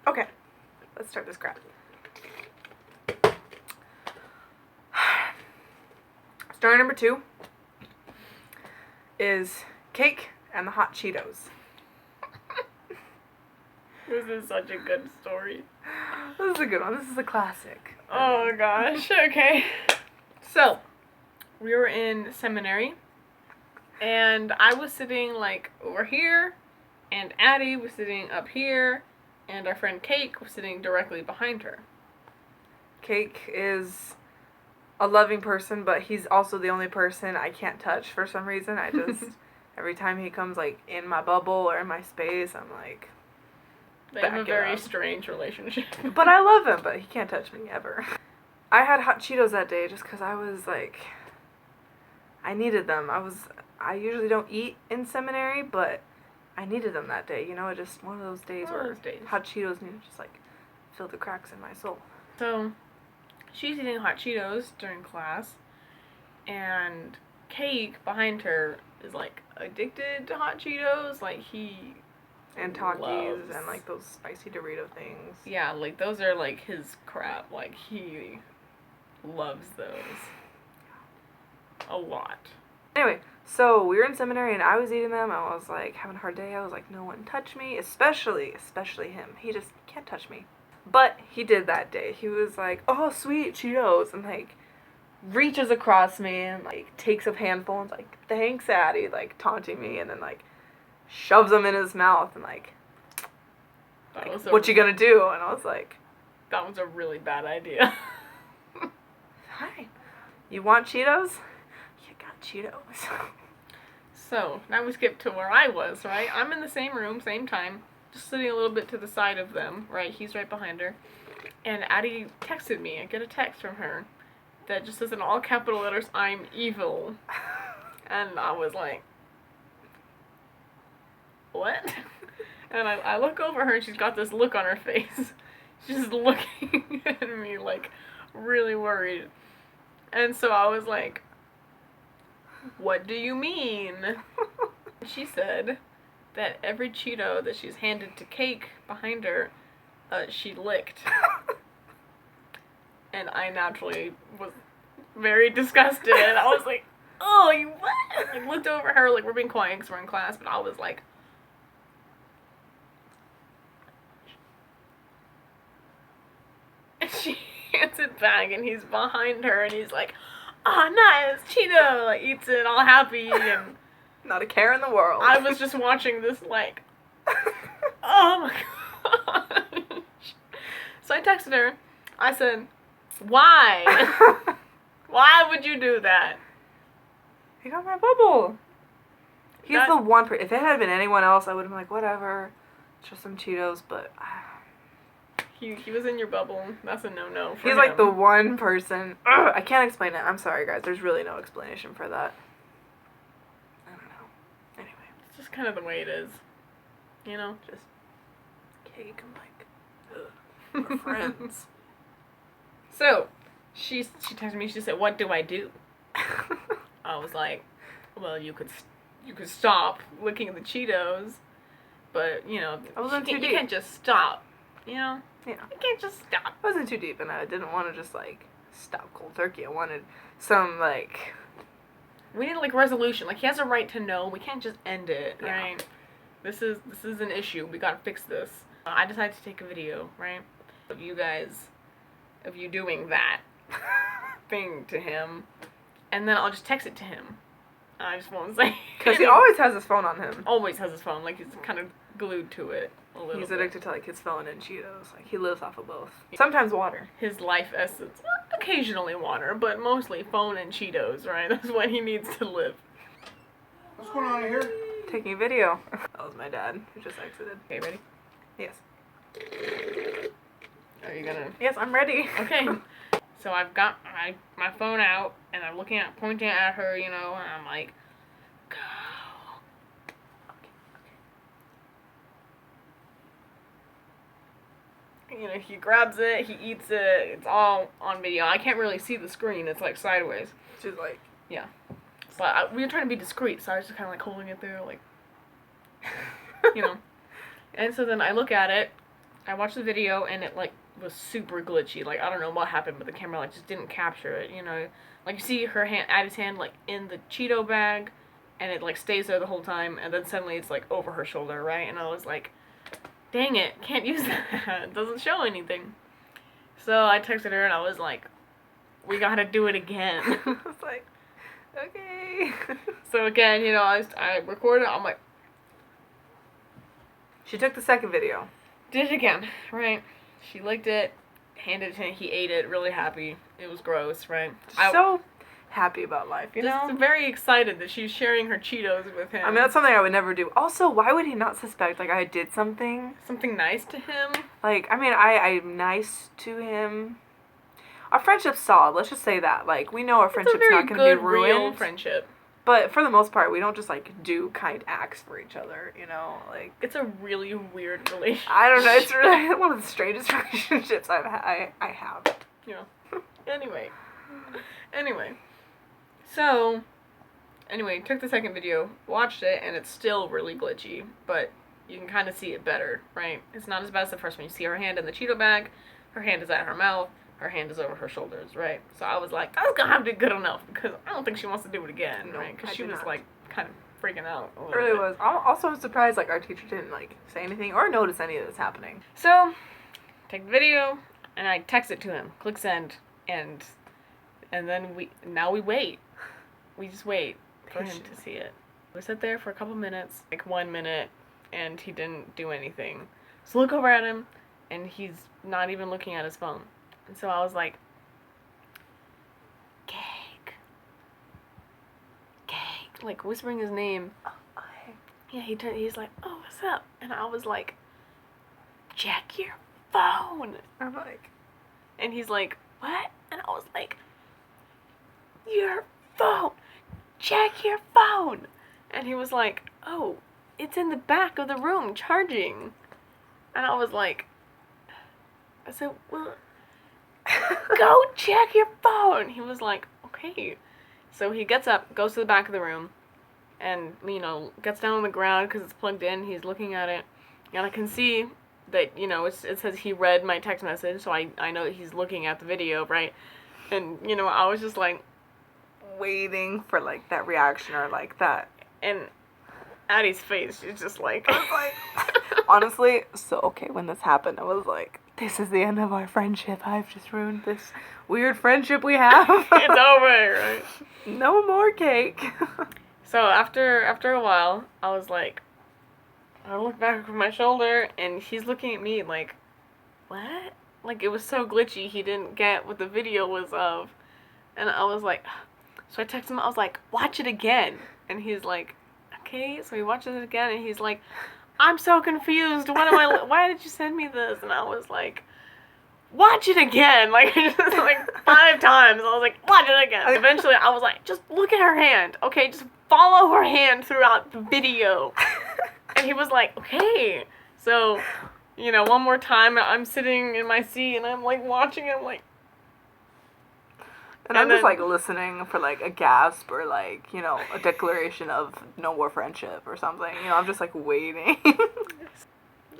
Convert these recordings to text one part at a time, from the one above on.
Okay, let's start this crap. Story number 2 is cake and the hot Cheetos. This is such a good story. This is a good one. This is a classic. Oh gosh, okay. So, we were in seminary, and I was sitting like over here, and Addie was sitting up here, and our friend Cake was sitting directly behind her. Cake is a loving person, but he's also the only person I can't touch for some reason. I just, every time he comes like in my bubble or in my space, I'm like, They have a back it very up. strange relationship. But I love him, but he can't touch me ever. I had hot Cheetos that day just because I was like, I needed them. I usually don't eat in seminary, but I needed them that day. You know, just one of those days One of where those days. hot Cheetos need to just like fill the cracks in my soul. So, she's eating hot Cheetos during class, and Cake behind her is like addicted to hot Cheetos. Like And Takis loves- and like those spicy Dorito things. Yeah, like those are like his crap. Like he loves those a lot. Anyway, so we were in seminary and I was eating them. I was like having a hard day. I was like, no one touch me, especially him. He just can't touch me. But he did that day. He was like, oh, sweet Cheetos, and like reaches across me and like takes a handful and's like, thanks, Addie, like taunting me, and then like shoves them in his mouth and like, That was what you gonna do? And I was like, That was a really bad idea. fine. You want Cheetos? You got Cheetos. So, now we skip to where I was, right? I'm in the same room, same time, just sitting a little bit to the side of them, right? He's right behind her. And Addie texted me. I get a text from her that just says in all capital letters, I'm evil. And I was like, what? And I look over her and she's got this look on her face. She's just looking at me like really worried. And so I was like, what do you mean? She said that every Cheeto that she's handed to Cake behind her, she licked. And I naturally was very disgusted. And I was like, oh, you what? I looked over her like we're being quiet because we're in class, but I was like, and she hands it back and he's behind her and he's like, oh, nice, Cheeto, like eats it all happy, and Not a care in the world. I was just watching this like, oh my gosh. So I texted her. I said, why? Why would you do that? He got my bubble. He's That- the one if it had been anyone else, I would have been like, whatever. It's just some Cheetos, but He was in your bubble. That's a no-no for he's him. like the one person. Ugh, I can't explain it. I'm sorry, guys. There's really no explanation for that. I don't know. Anyway, It's just kind of the way it is. You know? just Cake. I'm like, ugh, we're friends. So, she texted me, she said, what do I do? I was like, well, you could stop licking the Cheetos, but, you know, I wasn't too you deep. can't just stop, you know? Yeah. You can't just stop. I wasn't too deep, and I didn't want to just like stop cold turkey. I wanted some like. We need, like, resolution. Like, he has a right to know. We can't just end it, Yeah. right? This is an issue. We gotta fix this. I decided to take a video, right? Of you guys, of you doing that thing to him, and then I'll just text it to him. I just won't say. Because he always has his phone on him. always has his phone. Like, he's kind of glued to it a little He's bit. addicted to like his phone and Cheetos. Like he lives off of both. Sometimes water. His life essence. Occasionally water, but mostly phone and Cheetos, right? That's what he needs to live. What's going on here? Taking a video. That was my dad who just exited. Okay, ready? Yes. Are you gonna... Yes, I'm ready. Okay. So I've got my phone out, and I'm pointing at her, you know, and I'm like, go. You know, he grabs it, he eats it, it's all on video. I can't really see the screen, it's like sideways. She's like, But we were trying to be discreet, so I was just kind of like holding it there, like, you know. And so then I look at it, I watched the video and it like was super glitchy. Like I don't know what happened, but the camera like just didn't capture it. You know, like you see her hand, Addie's hand, like in the Cheeto bag, and it like stays there the whole time, and then suddenly it's like over her shoulder, right? And I was like, dang it, can't use that. It doesn't show anything. So I texted her and I was like, we gotta do it again. I was like, okay. So again, you know, I recorded. I'm like, She took the second video. did it again, right? She licked it, handed it to him. He ate it, really happy. It was gross, right? So happy about life, you know? Just very excited that she's sharing her Cheetos with him. I mean, that's something I would never do. Also, why would he not suspect, like, I did something? something nice to him. Like, I mean, I'm nice to him. Our friendship's solid, let's just say that. Like, we know our friendship's not going to be real ruined. friendship. But for the most part, we don't just, like, do kind acts for each other, you know? Like, It's a really weird relationship. I don't know, it's really one of the strangest relationships I have. Yeah. Anyway. So, anyway, took the second video, watched it, and it's still really glitchy, but you can kind of see it better, right? It's not as bad as the first one. You see her hand in the Cheeto bag, her hand is at her mouth, her hand is over her shoulders, right? So I was like, that's gonna have to be good enough, because I don't think she wants to do it again, No, right? Because I she do was, not. like, kind of freaking out a It little really bit. was. Also, I'm surprised, like, our teacher didn't, like, say anything or notice any of this happening. So, take the video, and I text it to him. Click send, and then we wait. We just wait for him to see it. We sat there for a couple minutes, like 1 minute, and he didn't do anything. So look over at him, and he's not even looking at his phone. And so I was like, Cake. Cake. Like whispering his name. Yeah, he's like, oh, what's up? And I was like, check your phone. I'm like, And he's like, what? And I was like, your phone. Check your phone. And he was like, oh, it's in the back of the room charging. And I was like, I said, well, go check your phone. He was like, okay. So he gets up, goes to the back of the room, and, you know, gets down on the ground because it's plugged in. He's looking at it. And I can see that, you know, it says he read my text message, so I know that he's looking at the video, right? And, you know, I was just like, waiting for, like, that reaction or, like, that. and Addie's face, she's just like, I was like, honestly, so, okay, when this happened, I was like, this is the end of our friendship. I've just ruined this weird friendship we have. it's over, right? No more cake. So after a while, I was like, I looked back over my shoulder, and he's looking at me like, what? Like, it was so glitchy, he didn't get what the video was of. And I was like, so I texted him, I was like, watch it again. And he's like, okay. So he watches it again, and he's like, I'm so confused. Why did you send me this? And I was like, watch it again. Like, just like 5 times. I was like, watch it again. Eventually, I was like, just look at her hand. Okay, just follow her hand throughout the video. And he was like, okay. So, you know, one more time, I'm sitting in my seat, and I'm like watching it. I'm like, And I'm just, then- like, listening for, like, a gasp or, like, you know, a declaration of no more friendship or something. You know, I'm just, like, waiting.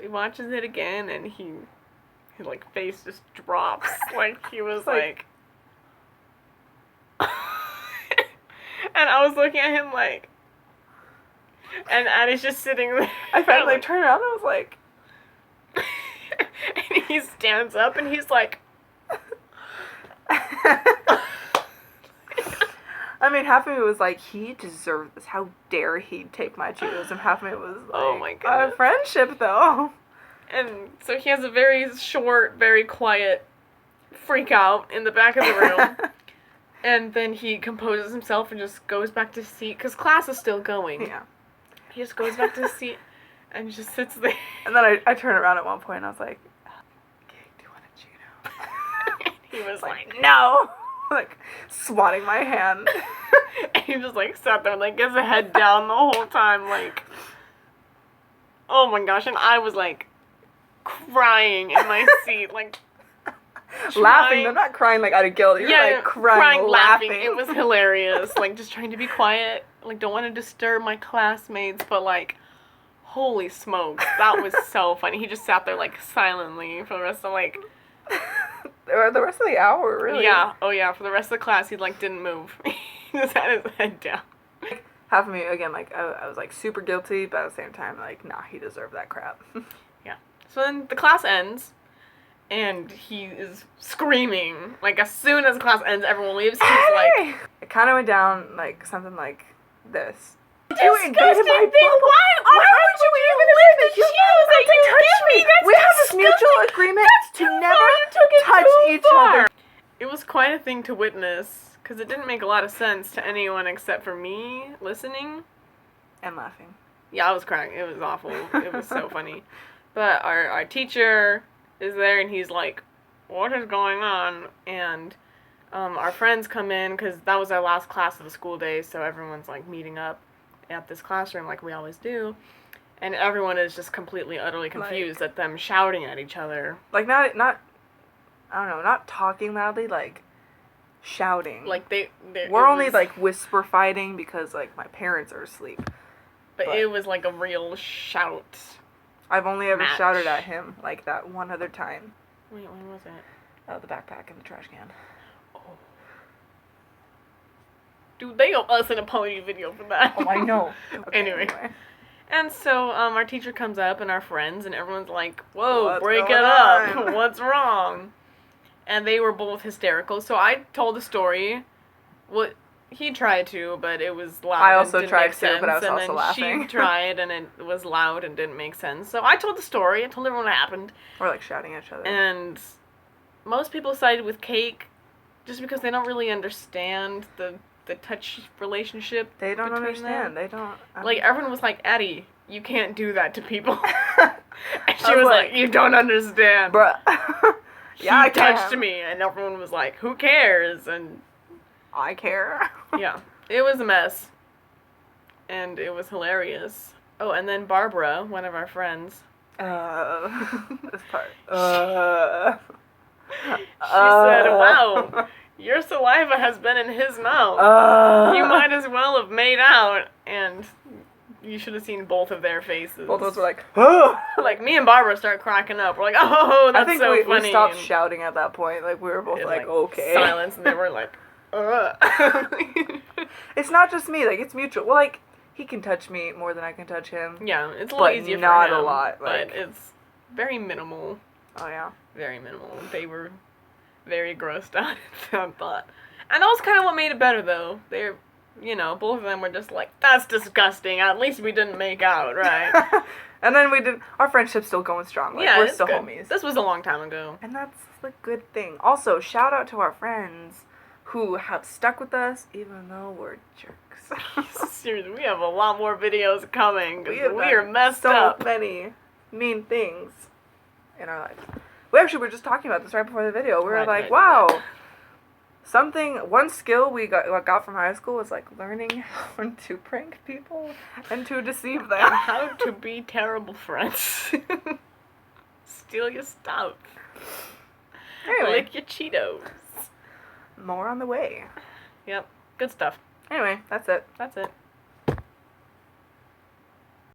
he watches it again, and his like face just drops. Like he was Like- and I was looking at him like, and Addie's just sitting there. I finally like, turned around and I was like, and he stands up and he's like, I mean, half of it was like, he deserved this. How dare he take my Cheetos? And half of it was like, Oh my a goodness. friendship, though. and so he has a very short, very quiet freak out in the back of the room. And then he composes himself and just goes back to his seat, because class is still going. Yeah. He just goes back to his seat and just sits there. And then I turned around at one point and I was like, okay, do you want a Cheeto? He was like, No! Like, swatting my hand. and he just like sat there, like his head down the whole time, like, oh my gosh. And I was like crying in my seat, like Laughing. trying- I'm not crying like out of guilt. You're like crying, laughing. It was hilarious. Like just trying to be quiet. Like don't want to disturb my classmates, but like, Holy smokes, that was so funny. He just sat there like silently for the rest of like The rest of the hour, really. yeah, oh yeah, for the rest of the class he like didn't move. He just had his head down. Half of me, again, like, I was like super guilty, but at the same time, like, nah, he deserved that crap. So then the class ends, and he is screaming. Like, as soon as the class ends, everyone leaves. He's like, it kind of went down like something like this. disgusting thing! Why would you even lift the shoes that you give me? That's We have this disgusting. mutual agreement That's to too never far. You took it touch too each far. other. It was quite a thing to witness, because it didn't make a lot of sense to anyone except for me listening. And laughing. Yeah, I was crying. It was awful. It was so funny. But our teacher is there, and he's like, what is going on? And our friends come in, because that was our last class of the school day, so everyone's like meeting up at this classroom like we always do. And everyone is just completely, utterly confused at them shouting at each other. Like, not, I don't know, not talking loudly, like, shouting. Like, we're only, like, whisper fighting because, like, my parents are asleep. But but- it was like a real shout. I've only ever Match. shouted at him like that one other time. Wait, when was it? The backpack and the trash can. Oh. Dude, they owe us an apology video for that. Oh, I know. Okay, Anyway. And so, our teacher comes up and our friends, and everyone's like, whoa, What's break it going up. on? What's wrong? And they were both hysterical. So I told the story. What he tried to, but it was loud. I and also didn't tried make to, but I was sense, also and then laughing. She tried, and it was loud and didn't make sense. So I told the story. I told everyone what happened. We're, like, shouting at each other. And most people sided with Cake just because they don't really understand the touch relationship. They don't between understand. them. They don't. Like, everyone was like, Addie, you can't do that to people. I And she was like, you don't understand. bruh. Yeah, I He touched can. me. And everyone was like, who cares? And I care. yeah, it was a mess. And it was hilarious. Oh, and then Barbara, one of our friends, This part. she said, wow, your saliva has been in his mouth. You might as well have made out. And you should have seen both of their faces. Both of us were like, oh. Like, me and Barbara started cracking up. We're like, oh, that's I think so we funny. stopped And shouting at that point. Like, we were both it, like, okay. silence, and they were like, It's not just me. Like, it's mutual. Well, like, he can touch me more than I can touch him. yeah, it's a But little easier not for a him, lot, but like- it's very minimal. Oh, yeah. Very minimal. They were very grossed out at that thought. And that was kind of what made it better, though. They're, both of them were just like, that's disgusting. At least we didn't make out, right? And then we did. Our friendship's still going strong. Like, yeah, we're it's still good. homies. This was a long time ago. And that's the good thing. Also, shout out to our friends who have stuck with us even though we're jerks. Seriously, we have a lot more videos coming. 'Cause have we done are messed so up. many mean things in our life. We actually were just talking about this right before the video. We were Why did I like, do wow. One skill we got from high school was like learning how to prank people and to deceive And them. how to be terrible friends. Steal your stuff. Anyway, Lick your Cheetos. more on the way. Yep, good stuff. Anyway, that's it. That's it.